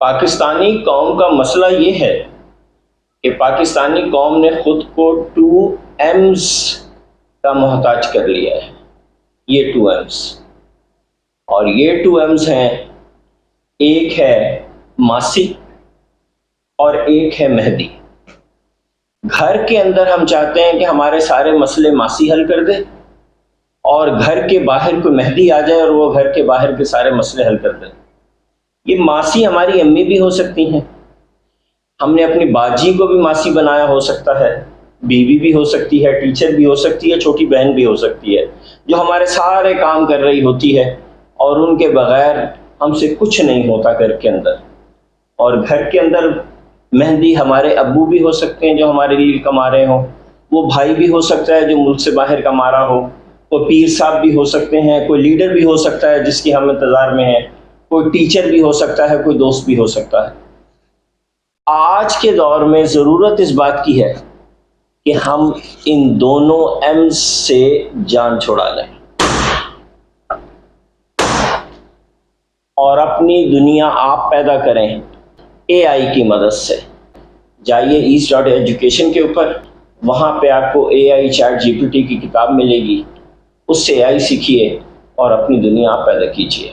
پاکستانی قوم کا مسئلہ یہ ہے کہ پاکستانی قوم نے خود کو 2 ایمز کا محتاج کر لیا ہے. یہ 2 ایمز، اور یہ 2 ایمز ہیں، ایک ہے ماسی اور ایک ہے مہدی. گھر کے اندر ہم چاہتے ہیں کہ ہمارے سارے مسئلے ماسی حل کر دے، اور گھر کے باہر کوئی مہدی آ جائے اور وہ گھر کے باہر کے سارے مسئلے حل کر دے. یہ ماسی ہماری امی بھی ہو سکتی ہیں، ہم نے اپنی باجی کو بھی ماسی بنایا ہو سکتا ہے، بیوی بھی ہو سکتی ہے، ٹیچر بھی ہو سکتی ہے، چھوٹی بہن بھی ہو سکتی ہے، جو ہمارے سارے کام کر رہی ہوتی ہے اور ان کے بغیر ہم سے کچھ نہیں ہوتا گھر کے اندر. اور گھر کے اندر مہدی ہمارے ابو بھی ہو سکتے ہیں جو ہمارے لیے کما رہے ہوں، وہ بھائی بھی ہو سکتا ہے جو ملک سے باہر کما رہا ہو، کوئی پیر صاحب بھی ہو سکتے ہیں، کوئی لیڈر بھی ہو سکتا ہے جس کی ہم انتظار میں ہیں، کوئی ٹیچر بھی ہو سکتا ہے، کوئی دوست بھی ہو سکتا ہے. آج کے دور میں ضرورت اس بات کی ہے کہ ہم ان دونوں ایمز سے جان چھڑا لیں اور اپنی دنیا آپ پیدا کریں اے آئی کی مدد سے. جائیے east.education کے اوپر، وہاں پہ آپ کو اے آئی چیٹ GPT کی کتاب ملے گی، اس سے اے آئی سیکھیے اور اپنی دنیا آپ پیدا کیجیے.